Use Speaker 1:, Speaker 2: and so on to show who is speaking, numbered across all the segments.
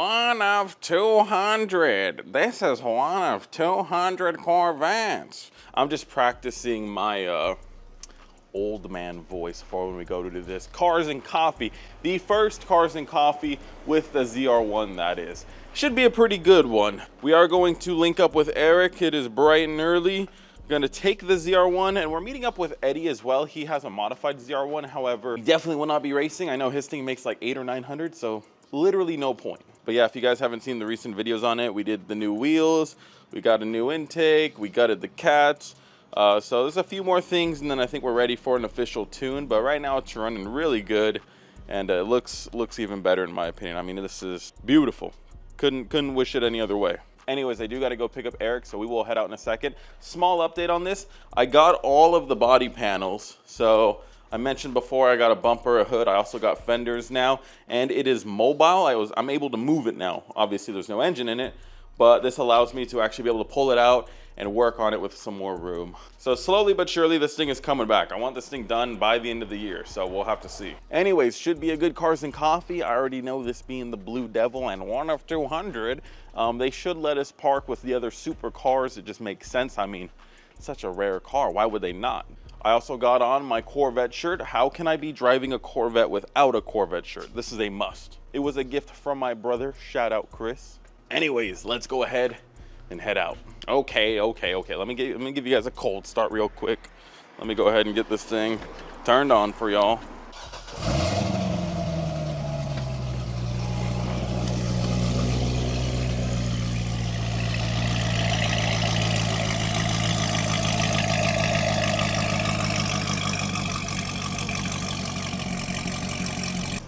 Speaker 1: one of 200. This is one of 200 Corvettes. I'm just practicing my old man voice for when we go to do this. Cars and Coffee. The first Cars and Coffee with the ZR1, that is. Should be a pretty good one. We are going to link up with Eric. It is bright and early. We're gonna take the ZR1 and we're meeting up with Eddie as well. He has a modified ZR1, however, he definitely will not be racing. I know his thing makes like 800 or 900, so literally no point. But yeah, if you guys haven't seen the recent videos on it, we did the new wheels, we got a new intake, we gutted the cats. So there's a few more things and then I think we're ready for an official tune, but right now it's running really good and it looks even better in my opinion. I mean, this is beautiful. Couldn't wish it any other way. Anyways, I do got to go pick up Eric, so we will head out in a second. Small update on this. I got all of the body panels. So I mentioned before I got a bumper, a hood. I also got fenders now, and it is mobile. I'm able to move it now. Obviously, there's no engine in it, but this allows me to actually be able to pull it out and work on it with some more room. So slowly but surely, this thing is coming back. I want this thing done by the end of the year, so we'll have to see. Anyways, should be a good Cars and Coffee. I already know this being the Blue Devil and one of 200. They should let us park with the other supercars. It just makes sense. I mean, such a rare car. Why would they not? I also got on my Corvette shirt. How can I be driving a Corvette without a Corvette shirt? This is a must. It was a gift from my brother. Shout out, Chris. Anyways, let's go ahead and head out. Okay. Let me give you guys a cold start real quick. Let me go ahead and get this thing turned on for y'all.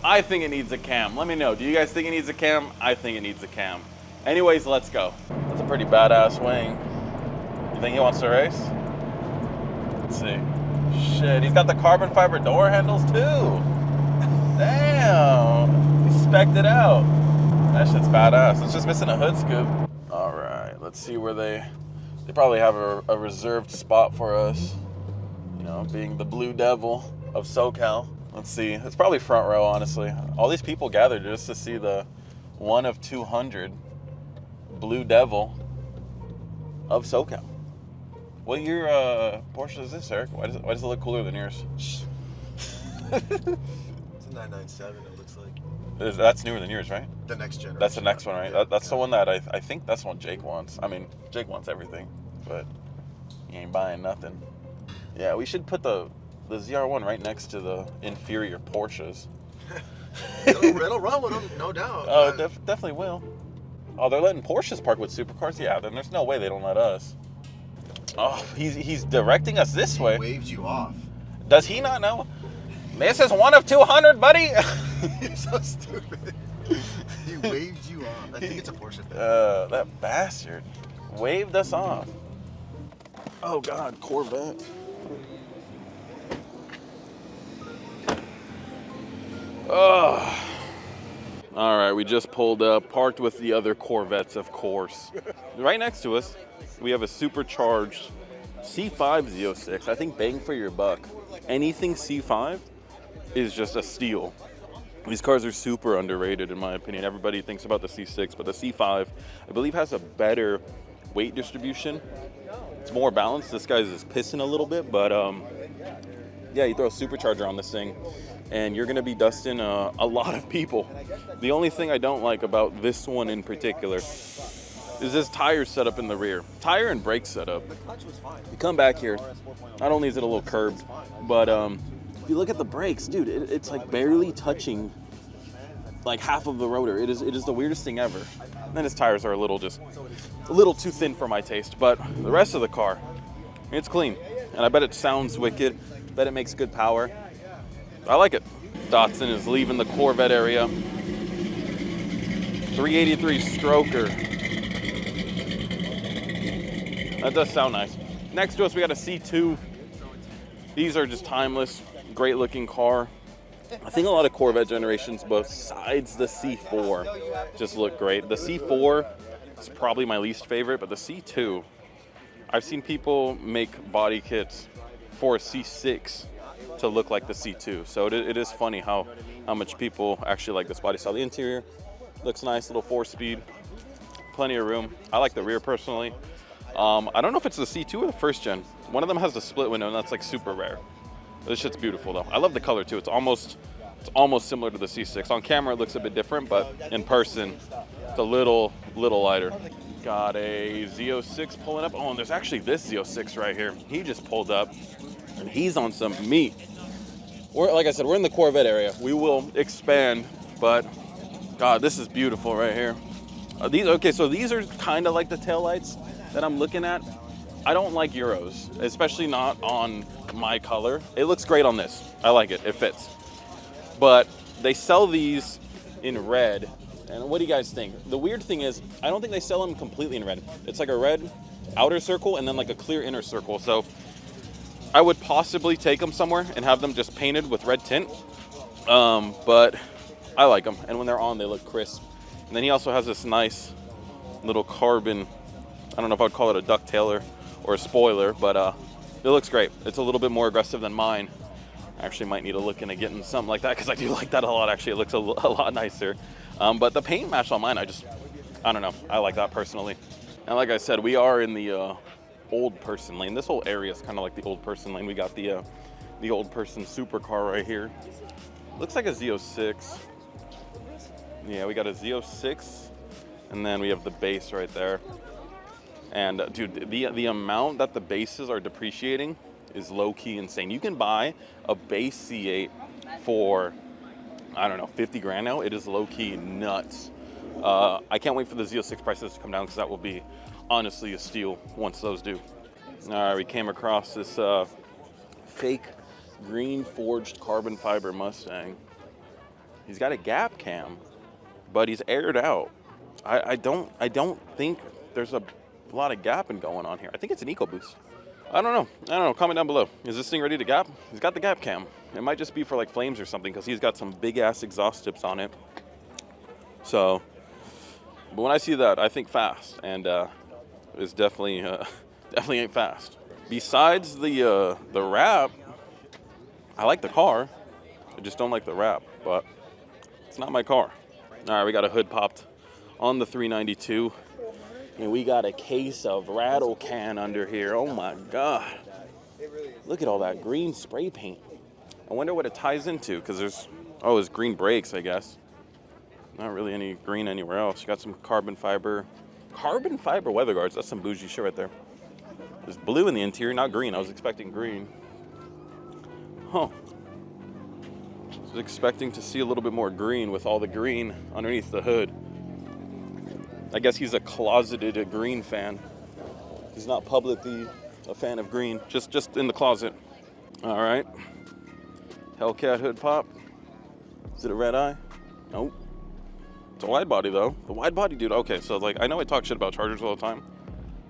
Speaker 1: I think it needs a cam. Let me know. Do you guys think it needs a cam? I think it needs a cam. Anyways, let's go. That's a pretty badass wing. You think he wants to race? Let's see. Shit, he's got the carbon fiber door handles too. Damn, he spec'd it out. That shit's badass. It's just missing a hood scoop. All right, let's see where they probably have a reserved spot for us. You know, being the Blue Devil of SoCal. Let's see, it's probably front row, honestly. All these people gathered just to see the one of 200 Blue Devil of SoCal. What year Porsche is this, Eric? Why does it look cooler than yours?
Speaker 2: It's a 997, it looks like.
Speaker 1: That's newer than yours, right?
Speaker 2: The next generation.
Speaker 1: That's the next one, right?
Speaker 2: Yeah,
Speaker 1: that's the one that I think that's the one Jake wants. I mean, Jake wants everything, but he ain't buying nothing. Yeah, we should put the ZR1 right next to the inferior Porsches.
Speaker 2: it'll run with them, no doubt.
Speaker 1: Oh, definitely will. Oh, they're letting Porsches park with supercars? Yeah, then there's no way they don't let us. Oh, he's directing us this way.
Speaker 2: He waved you off.
Speaker 1: Does he not know? This is one of 200, buddy.
Speaker 2: You're so stupid. He waved you off. I think it's a Porsche thing.
Speaker 1: That bastard waved us off. Oh God, Corvette. Oh. All right, we just pulled up, parked with the other Corvettes, of course. Right next to us, we have a supercharged C5 Z06. I think bang for your buck. Anything C5 is just a steal. These cars are super underrated in my opinion. Everybody thinks about the C6, but the C5, I believe, has a better weight distribution. It's more balanced. This guy's is pissing a little bit, but yeah, you throw a supercharger on this thing, and you're gonna be dusting a lot of people. The only thing I don't like about this one in particular is this tire setup in the rear. Tire and brake setup. You come back here, not only is it a little curved, but if you look at the brakes, dude, it's like barely touching like half of the rotor. It is the weirdest thing ever. And then his tires are a little too thin for my taste, but the rest of the car, it's clean. And I bet it sounds wicked, bet it makes good power. I like it. Datsun is leaving the Corvette area. 383 stroker. That does sound nice. Next to us, we got a C2. These are just timeless, great looking car. I think a lot of Corvette generations besides the C4 just look great. The C4 is probably my least favorite, but the C2, I've seen people make body kits for a C6 to look like the C2. So it is funny how much people actually like this body style. The interior, Looks nice, little 4-speed. Plenty of room. I like the rear personally. I don't know if it's the C2 or the first gen. One of them has the split window, and that's like super rare. This shit's beautiful though. I love the color too. It's almost similar to the C6. On camera, it looks a bit different, but in person, it's a little lighter. Got a Z06 pulling up. Oh, and there's actually this Z06 right here. He just pulled up, and he's on some meat. Like I said, we're in the Corvette area. We will expand, but God, this is beautiful right here. So these are kind of like the taillights that I'm looking at. I don't like Euros, especially not on my color. It looks great on this. I like it, it fits. But they sell these in red. And what do you guys think? The weird thing is, I don't think they sell them completely in red. It's like a red outer circle and then like a clear inner circle. So I would possibly take them somewhere and have them just painted with red tint. But I like them. And when they're on, they look crisp. And then he also has this nice little carbon, I don't know if I'd call it a ducktailer or a spoiler, but it looks great. It's a little bit more aggressive than mine. I actually might need to look into getting something like that because I do like that a lot. Actually, it looks a lot nicer. But the paint match on mine, I don't know. I like that personally. And like I said, we are in the old person lane. This whole area is kind of like the old person lane. We got the old person supercar right here. Looks like a Z06. Yeah, we got a Z06, and then we have the base right there. And dude, the amount that the bases are depreciating is low-key insane. You can buy a base C8 for, I don't know, 50 grand now. It is low-key nuts. I can't wait for the Z06 prices to come down because that will be honestly a steal once those do. All right, we came across this fake green forged carbon fiber Mustang. He's got a gap cam, but he's aired out. I don't think there's a lot of gapping going on here. I think it's an EcoBoost. I don't know. Comment down below. Is this thing ready to gap? He's got the gap cam. It might just be for like flames or something because he's got some big ass exhaust tips on it. So, but when I see that, I think fast, and it's definitely ain't fast. Besides the wrap, I like the car. I just don't like the wrap, but it's not my car. All right, we got a hood popped on the 392. And we got a case of rattle can under here. Oh my God. Look at all that green spray paint. I wonder what it ties into, because it's green brakes, I guess. Not really any green anywhere else. You got some carbon fiber weather guards. That's some bougie shit right there. There's blue in the interior, not green. I was expecting green. Huh. I was expecting to see a little bit more green with all the green underneath the hood. I guess he's a closeted green fan. He's not publicly a fan of green, just in the closet. All right. Hellcat hood pop. Is it a red eye? Nope. It's a wide body though. The wide body, dude. Okay, so like I know I talk shit about Chargers all the time.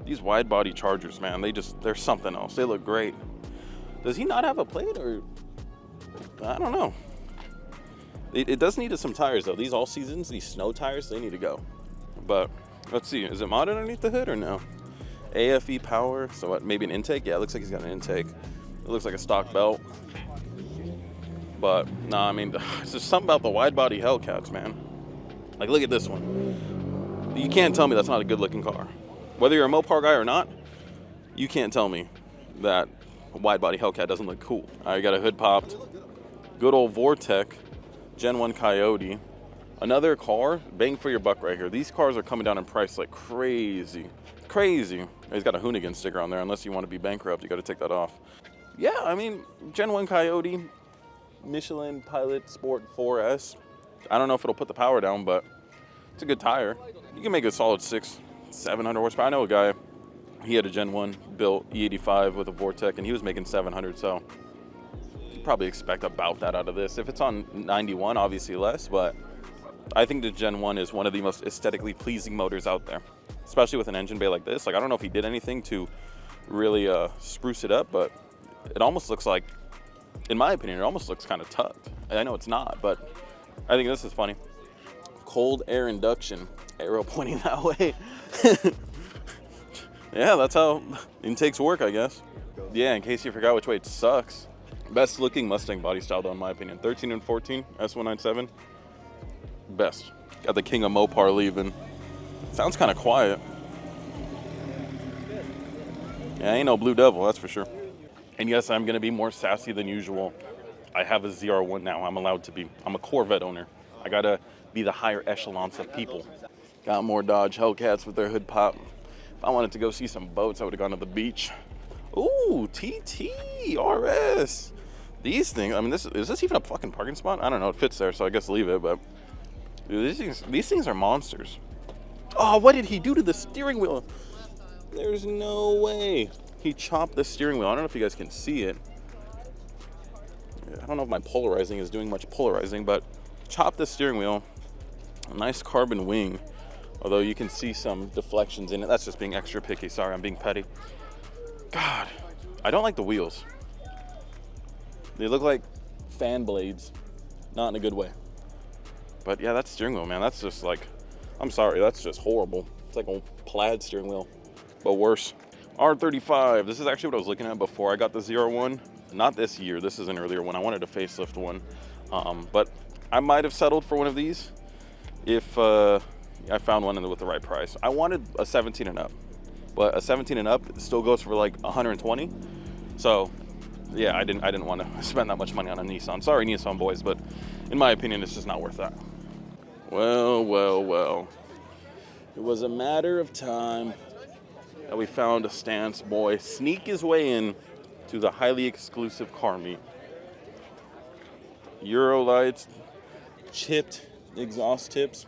Speaker 1: These wide body Chargers, man, they're something else. They look great. Does he not have a plate, or I don't know. It does need some tires though. These all seasons, these snow tires, they need to go. But let's see, is it modded underneath the hood or no? AFE power, so what, maybe an intake? Yeah, it looks like he's got an intake. It looks like a stock belt. But nah, I mean, it's just something about the wide body Hellcats, man. Like, look at this one. You can't tell me that's not a good looking car. Whether you're a Mopar guy or not, you can't tell me that a wide body Hellcat doesn't look cool. All right, got a hood popped. Good old Vortec, Gen 1 Coyote. Another car, bang for your buck right here. These cars are coming down in price like crazy. Crazy. He's got a Hoonigan sticker on there. Unless you want to be bankrupt, you got to take that off. Yeah, I mean, Gen 1 Coyote, Michelin Pilot Sport 4S. I don't know if it'll put the power down, but it's a good tire. You can make a solid 700 horsepower. I know a guy, he had a Gen 1 built E85 with a Vortec, and he was making 700, so you probably expect about that out of this. If it's on 91, obviously less, but I think the Gen 1 is one of the most aesthetically pleasing motors out there, especially with an engine bay like this. Like, I don't know if he did anything to really spruce it up, but it almost looks like, in my opinion, it almost looks kind of tucked. I know it's not, but I think this is funny. Cold air induction, arrow pointing that way. Yeah, that's how intakes work, I guess. Yeah, in case you forgot which way it sucks. Best looking Mustang body style though, in my opinion. 13 and 14, S197. Best. Got the king of Mopar leaving. Sounds kind of quiet. Yeah, ain't no Blue Devil, that's for sure. And yes, I'm gonna be more sassy than usual. I have a ZR1 now. I'm allowed to be. I'm a Corvette owner. I gotta be the higher echelons of people. Got more Dodge Hellcats with their hood pop. If I wanted to go see some boats, I would have gone to the beach. Ooh, TT, RS. These things, I mean, is this even a fucking parking spot? I don't know, it fits there, so I guess leave it, but dude, these things are monsters. Oh, what did he do to the steering wheel? There's no way. He chopped the steering wheel. I don't know if you guys can see it. I don't know if my polarizing is doing much polarizing, but chopped the steering wheel. A nice carbon wing, although you can see some deflections in it. That's just being extra picky. Sorry, I'm being petty. God, I don't like the wheels. They look like fan blades, not in a good way. But yeah, that steering wheel, man, that's just like, I'm sorry, that's just horrible. It's like a plaid steering wheel, but worse. R35, this is actually what I was looking at before I got the ZR1. Not this year, this is an earlier one. I wanted a facelift one, but I might have settled for one of these if I found one with the right price. I wanted a 17 and up, but a 17 and up still goes for like 120. So yeah, I didn't want to spend that much money on a Nissan. Sorry, Nissan boys, but in my opinion, it's just not worth that. Well, well, well. It was a matter of time that we found a stance boy sneak his way in to the highly exclusive car meet. Euro lights, chipped exhaust tips.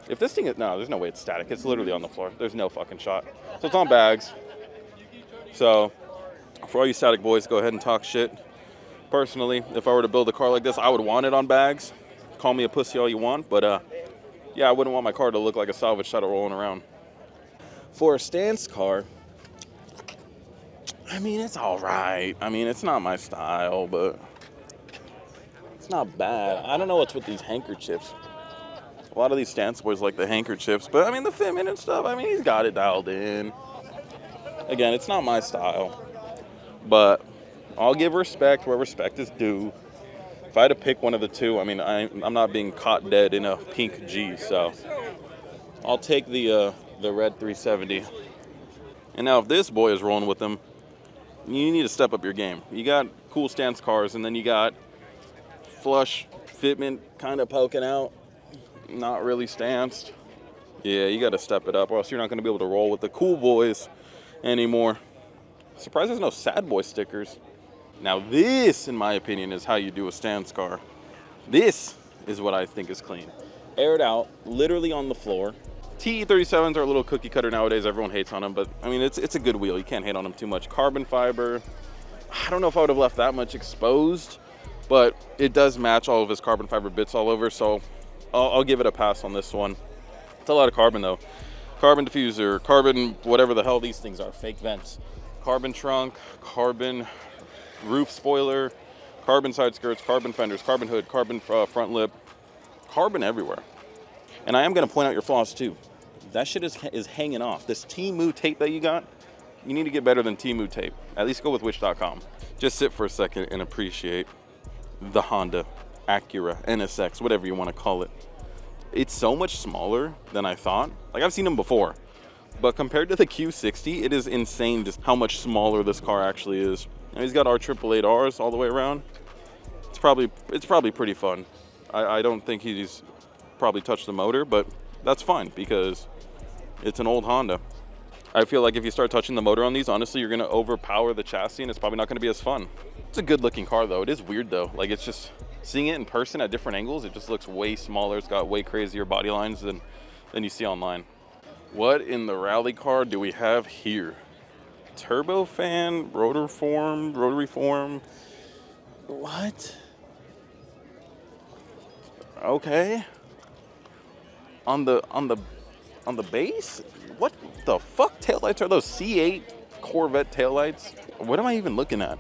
Speaker 1: If this thing is, no, there's no way it's static. It's literally on the floor. There's no fucking shot. So it's on bags. So for all you static boys, go ahead and talk shit. Personally, if I were to build a car like this, I would want it on bags. Call me a pussy all you want, but yeah, I wouldn't want my car to look like a salvage title rolling around. For a stance car, I mean, it's all right. I mean, it's not my style, but it's not bad. I don't know what's with these handkerchiefs. A lot of these stance boys like the handkerchiefs, but I mean, the fitment and stuff, I mean, he's got it dialed in. Again, it's not my style, but I'll give respect where respect is due. If I had to pick one of the two, I mean, I'm not being caught dead in a pink G, so I'll take the red 370. And now if this boy is rolling with them, you need to step up your game. You got cool stance cars, and then you got flush fitment kind of poking out, not really stanced. Yeah, you got to step it up, or else you're not going to be able to roll with the cool boys anymore. Surprised there's no sad boy stickers. Now this, in my opinion, is how you do a stance car. This is what I think is clean. Aired out, literally on the floor. TE37s are a little cookie cutter nowadays. Everyone hates on them, but I mean, it's a good wheel. You can't hate on them too much. Carbon fiber. I don't know if I would have left that much exposed, but it does match all of his carbon fiber bits all over, so I'll give it a pass on this one. It's a lot of carbon though. Carbon diffuser, carbon whatever the hell these things are, fake vents. Carbon trunk, carbon roof spoiler, carbon side skirts, carbon fenders, carbon hood, carbon front lip, carbon everywhere. And I am going to point out your flaws too. That shit is hanging off. This Temu tape that you got, you need to get better than Temu tape. At least go with Wish.com. Just sit for a second and appreciate the Honda, Acura, NSX, whatever you want to call it. It's so much smaller than I thought. Like, I've seen them before, but compared to the Q60, it is insane just how much smaller this car actually is. And he's got our 888Rs all the way around. It's probably pretty fun. I don't think he's probably touched the motor, but that's fine because it's an old Honda. I feel like if you start touching the motor on these, honestly, you're gonna overpower the chassis and it's probably not gonna be as fun. It's a good looking car though. It is weird though. Like, it's just, seeing it in person at different angles, it just looks way smaller. It's got way crazier body lines than you see online. What in the rally car do we have here? Turbofan, rotary form. What? Okay. On the base? What the fuck taillights are those? C8 Corvette taillights? What am I even looking at?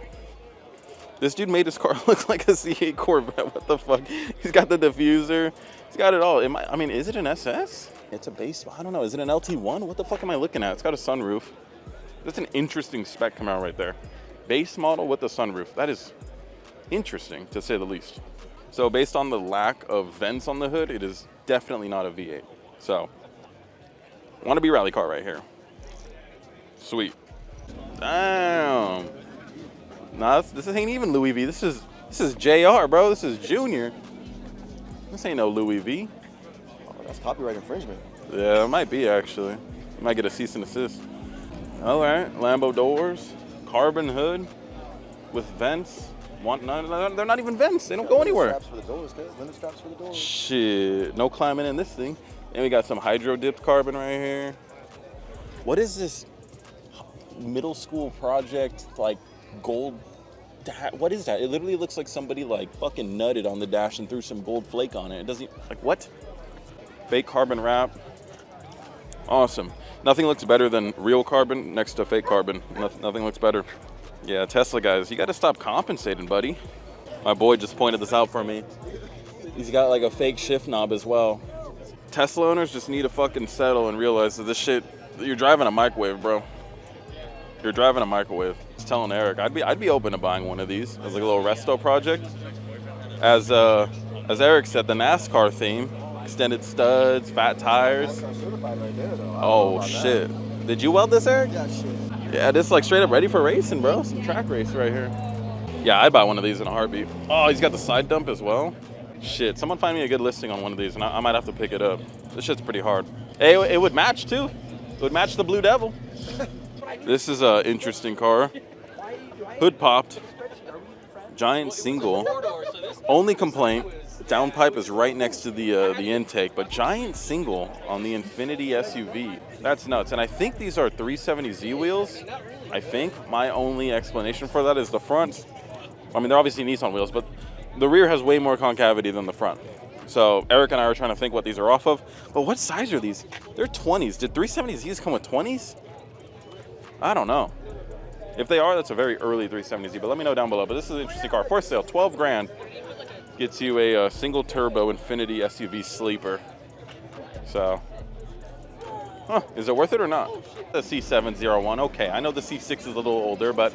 Speaker 1: This dude made his car look like a C8 Corvette. What the fuck? He's got the diffuser. He's got it all. I mean, is it an SS? It's a base, I don't know. Is it an LT1? What the fuck am I looking at? It's got a sunroof. That's an interesting spec coming out right there. Base model with a sunroof. That is interesting, to say the least. So based on the lack of vents on the hood, it is definitely not a V8. So, wanna be rally car right here. Sweet. Damn. Nah, this ain't even Louis V. This is JR, bro. This is Junior. This ain't no Louis V.
Speaker 2: Oh, that's copyright infringement.
Speaker 1: Yeah, it might be actually. Might get a cease and desist. All right, Lambo doors, carbon hood with vents. They're not even vents. They don't go anywhere.
Speaker 2: Straps for the doors, kid. Window straps for the doors.
Speaker 1: Shit, no climbing in this thing. And we got some hydro dipped carbon right here. What is this middle school project like gold? What is that? It literally looks like somebody like fucking nutted on the dash and threw some gold flake on it. It doesn't like what? Fake carbon wrap. Awesome. Nothing looks better than real carbon next to fake carbon. Nothing looks better. Yeah, Tesla guys, you got to stop compensating, buddy. My boy just pointed this out for me. He's got like a fake shift knob as well. Tesla owners just need to fucking settle and realize that this shit, you're driving a microwave, bro. You're driving a microwave. I was telling Eric, I'd be open to buying one of these as like a little resto project. As Eric said, the NASCAR theme, extended studs, fat tires. Oh shit! Did you weld this, Eric?
Speaker 2: Yeah, shit.
Speaker 1: Yeah, this like straight up ready for racing, bro. Some track race right here. Yeah, I'd buy one of these in a heartbeat. Oh, he's got the side dump as well. Shit, someone find me a good listing on one of these, and I might have to pick it up. This shit's pretty hard. Hey, it would match too. It would match the Blue Devil. This is an interesting car. Hood popped. Giant single. Only complaint, downpipe is right next to the intake, but giant single on the Infiniti SUV. That's nuts. And I think these are 370Z wheels. I think. My only explanation for that is the front. I mean, they're obviously Nissan wheels, but the rear has way more concavity than the front. So Eric and I are trying to think what these are off of. But what size are these? They're 20s. Did 370Zs come with 20s? I don't know. If they are, that's a very early 370Z, but let me know down below. But this is an interesting car. For sale, 12 grand. Gets you a single turbo Infiniti SUV sleeper. So, is it worth it or not? The C7 ZR1, okay. I know the C6 is a little older, but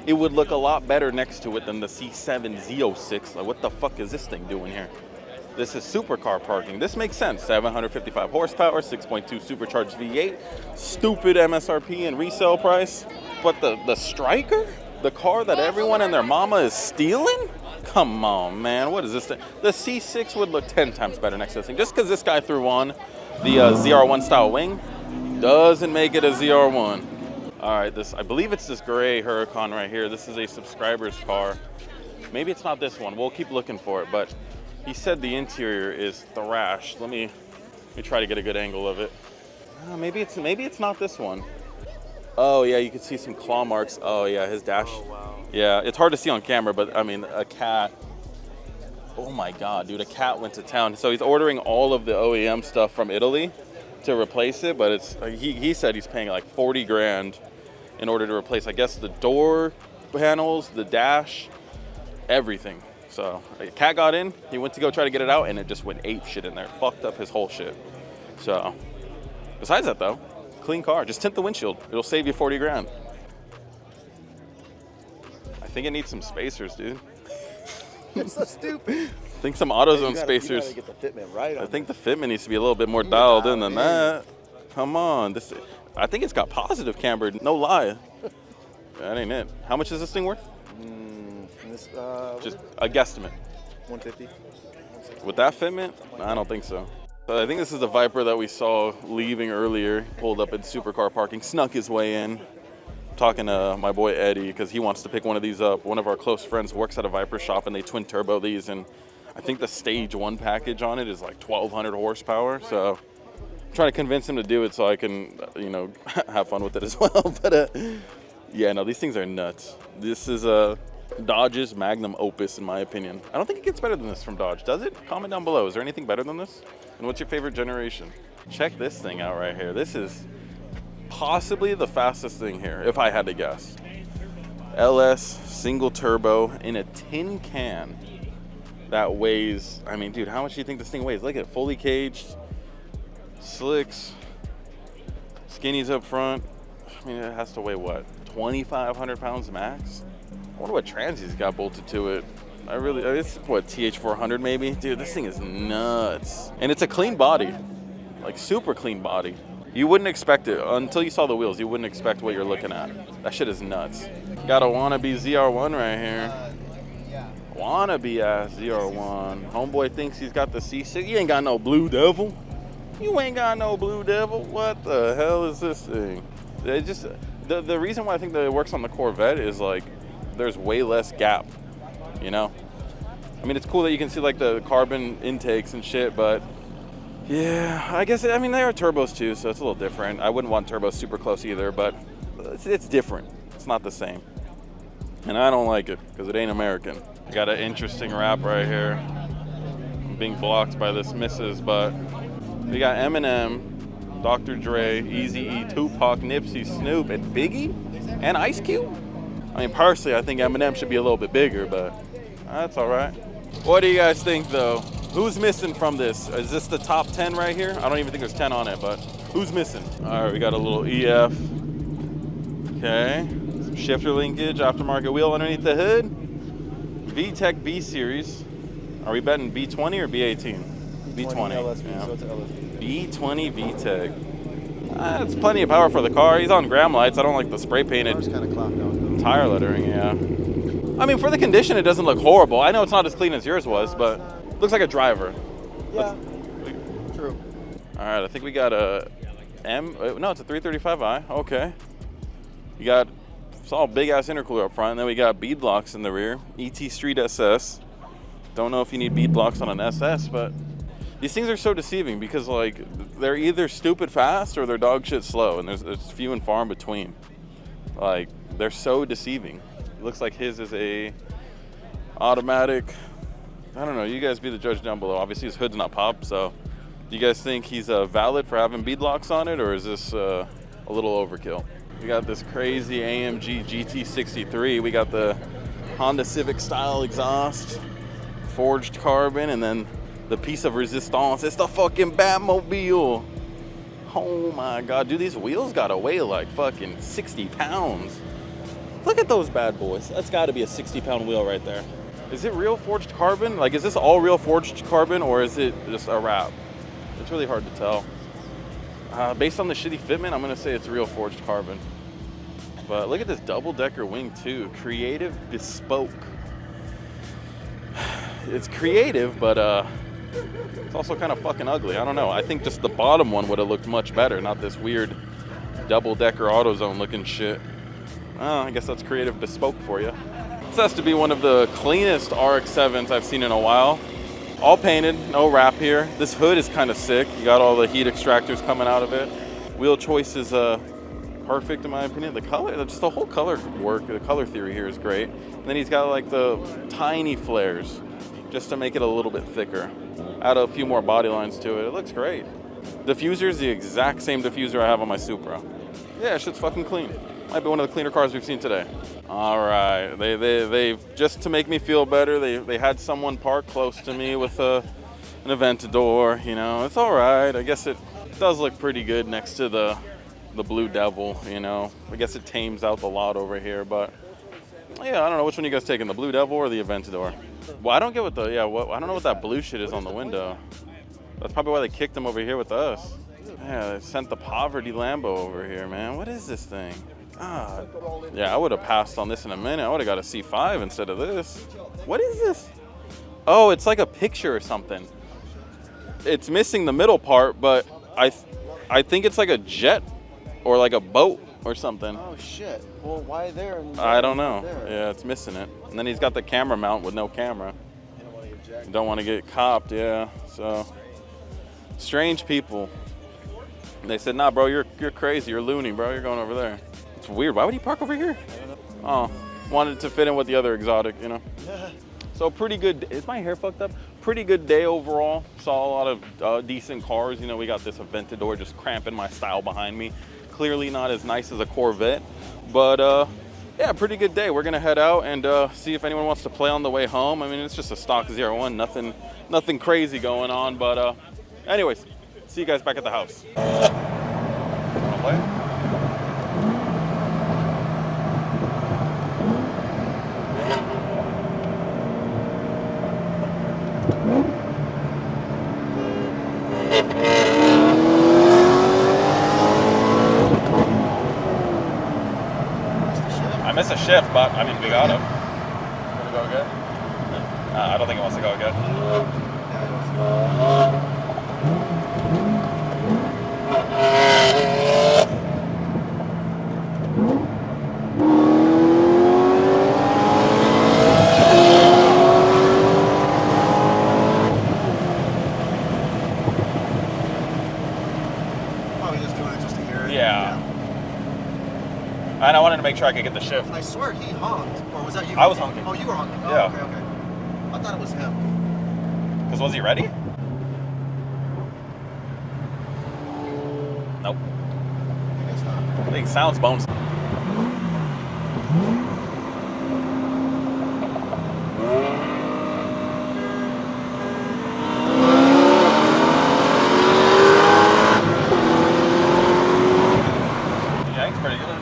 Speaker 1: it would look a lot better next to it than the C7 Z06. Like, what the fuck is this thing doing here? This is supercar parking. This makes sense. 755 horsepower, 6.2 supercharged V8, stupid MSRP and resale price. But the Striker? The car that everyone and their mama is stealing? Come on, man. What is this thing? The C6 would look 10 times better next to this thing. Just because this guy threw on the ZR1 style wing doesn't make it a ZR1. All right, I believe it's this gray Huracan right here. This is a subscriber's car. Maybe it's not this one. We'll keep looking for it, but he said the interior is thrashed. Let me try to get a good angle of it. Maybe it's not this one. Oh yeah, you can see some claw marks. Oh yeah, his dash.
Speaker 2: Oh wow.
Speaker 1: Yeah, it's hard to see on camera, but I mean, a cat. Oh my God, dude, a cat went to town. So he's ordering all of the OEM stuff from Italy to replace it, but it's he said he's paying like 40 grand in order to replace, I guess, the door panels, the dash, everything. So a cat got in, he went to go try to get it out, and it just went ape shit in there. Fucked up his whole shit. So, besides that though, clean car. Just tint the windshield. It'll save you 40 grand. I think it needs some spacers, dude.
Speaker 2: You're so stupid.
Speaker 1: I think some AutoZone spacers.
Speaker 2: You gotta get the fitment right.
Speaker 1: I think the fitment needs to be a little bit more dialed in than that. Come on. I think it's got positive camber. No lie. That ain't it. How much is this thing worth? Just a guesstimate.
Speaker 2: 150.
Speaker 1: With that fitment? I don't think so. So I think this is the Viper that we saw leaving earlier. Pulled up in supercar parking, snuck his way in. I'm talking to my boy Eddie because he wants to pick one of these up. One of our close friends works at a Viper shop and they twin turbo these, and I think the stage 1 package on it is like 1,200 horsepower. So I'm trying to convince him to do it so I can, have fun with it as well. But yeah, no, these things are nuts. This is Dodge's magnum opus, in my opinion. I don't think it gets better than this from Dodge, does it? Comment down below. Is there anything better than this? And what's your favorite generation? Check this thing out right here. This is possibly the fastest thing here, if I had to guess. LS single turbo in a tin can that weighs, I mean, dude, how much do you think this thing weighs? Look at it, fully caged, slicks, skinnies up front. I mean, it has to weigh what, 2,500 pounds max? I wonder what trans he's got bolted to it. It's what, TH400 maybe? Dude, this thing is nuts. And it's a clean body, like super clean body. You wouldn't expect it until you saw the wheels. You wouldn't expect what you're looking at. That shit is nuts. Got a wannabe ZR1 right here. Wannabe ass ZR1. Homeboy thinks he's got the C6. You ain't got no Blue Devil. You ain't got no Blue Devil. What the hell is this thing? It just the reason why I think that it works on the Corvette is like there's way less gap, you know? I mean, it's cool that you can see like the carbon intakes and shit, but yeah, I guess, I mean, they are turbos too, so it's a little different. I wouldn't want turbos super close either, but it's different. It's not the same. And I don't like it because it ain't American. Got an interesting wrap right here. I'm being blocked by this missus, but we got Eminem, Dr. Dre, Eazy-E, Tupac, Nipsey, Snoop, and Biggie, and Ice Cube. I mean, personally, I think Eminem should be a little bit bigger, but that's all right. What do you guys think, though? Who's missing from this? Is this the top 10 right here? I don't even think there's 10 on it, but who's missing? All right, we got a little EF. Okay, some shifter linkage, aftermarket wheel underneath the hood. VTEC B series. Are we betting B20 or B18? B20.
Speaker 2: LSV,
Speaker 1: Yeah.
Speaker 2: so it's LSV.
Speaker 1: B20 VTEC. That's plenty of power for the car. He's on gram lights. I don't like the spray painted
Speaker 2: Car's kind of clocked out, though.
Speaker 1: tire lettering, yeah. I mean, for the condition, it doesn't look horrible. I know it's not as clean as yours was, but it looks like a driver.
Speaker 2: Yeah, true.
Speaker 1: All right, I think we got a no, it's a 335i. Okay. You got, it's all big ass intercooler up front, and then we got bead locks in the rear. ET Street SS. Don't know if you need bead blocks on an SS, but these things are so deceiving because like they're either stupid fast or they're dog shit slow, and there's few and far in between. Like, they're so deceiving. It looks like his is a automatic. I don't know, you guys be the judge down below. Obviously his hood's not popped, so do you guys think he's valid for having bead locks on it, or is this a little overkill? We got this crazy AMG GT63. We got the Honda Civic style exhaust, forged carbon, and then the piece of resistance. It's the fucking Batmobile. Oh my God, dude, these wheels gotta weigh like fucking 60 pounds. Look at those bad boys. That's gotta be a 60-pound wheel right there. Is it real forged carbon? Like, is this all real forged carbon, or is it just a wrap? It's really hard to tell. Based on the shitty fitment, I'm gonna say it's real forged carbon. But look at this double-decker wing too. Creative bespoke. It's creative, but it's also kind of fucking ugly. I don't know. I think just the bottom one would have looked much better, not this weird double-decker AutoZone looking shit. I guess that's creative bespoke for you. This has to be one of the cleanest RX-7s I've seen in a while. All painted, no wrap here. This hood is kind of sick. You got all the heat extractors coming out of it. Wheel choice is perfect in my opinion. The color, just the whole color work, the color theory here is great. And then he's got like the tiny flares just to make it a little bit thicker. Add a few more body lines to it. It looks great. Diffuser is the exact same diffuser I have on my Supra. Yeah, shit's fucking clean. Might be one of the cleaner cars we've seen today. All right, they just to make me feel better, they had someone park close to me with an Aventador. You know, it's all right. I guess it does look pretty good next to the Blue Devil. You know, I guess it tames out the lot over here, but yeah, I don't know which one you guys taking, the Blue Devil or the Aventador. Well, I don't get what I don't know what that blue shit is on the window. That's probably why they kicked him over here with us. Yeah, they sent the poverty Lambo over here, man. What is this thing? Yeah, I would have passed on this in a minute. I would have got a C5 instead of this. What is this? Oh, it's like a picture or something. It's missing the middle part, but I think it's like a jet or like a boat or something.
Speaker 2: Oh shit. Well, why there?
Speaker 1: I don't know. Yeah, it's missing it. And then he's got the camera mount with no camera. Don't want to get copped, yeah. So, strange people. They said, nah, bro, you're crazy. You're loony, bro. You're going over there. It's weird. Why would he park over here? Oh, wanted to fit in with the other exotic, you know? So pretty good. Is my hair fucked up? Pretty good day overall. Saw a lot of decent cars. You know, we got this Aventador just cramping my style behind me. Clearly not as nice as a Corvette. But, yeah, pretty good day. We're going to head out and see if anyone wants to play on the way home. I mean, it's just a stock ZR1. Nothing crazy going on. But anyways, see you guys back at the house. Wanna play? I missed a shift, but I mean, we got him. Want to go again? I don't think he wants to go again.
Speaker 2: Probably just doing it just to hear it.
Speaker 1: Yeah. And I wanted to make sure I could get the shift.
Speaker 2: I swear he honked. Or was that you?
Speaker 1: I was honking.
Speaker 2: Oh, you were honking. Oh,
Speaker 1: Yeah.
Speaker 2: okay, okay. I thought it was him.
Speaker 1: Because was he ready? Nope.
Speaker 2: I guess not.
Speaker 1: I think sounds bones. Yeah, it's pretty good.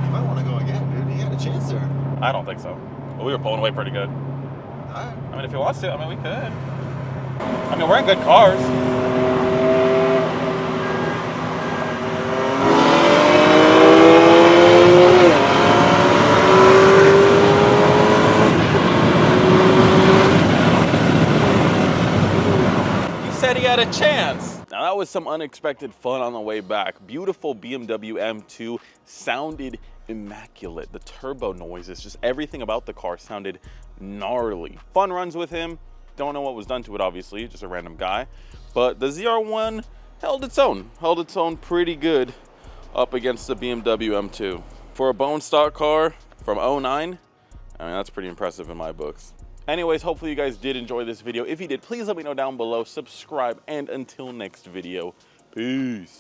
Speaker 2: You might want to go again, dude. He had a chance there.
Speaker 1: I don't think so. But we were pulling away pretty good.
Speaker 2: Alright.
Speaker 1: I mean, if he wants to, I mean, we could. I mean, we're in good cars. You said he had a chance. Now, that was some unexpected fun on the way back. Beautiful BMW M2 sounded immaculate. The turbo noises, just everything about the car sounded gnarly. Fun runs with him. Don't know what was done to it, obviously, just a random guy. But the ZR1 held its own pretty good up against the BMW M2. For a bone stock car from '09, I mean, that's pretty impressive in my books. Anyways, hopefully you guys did enjoy this video. If you did, please let me know down below, subscribe, and until next video, peace.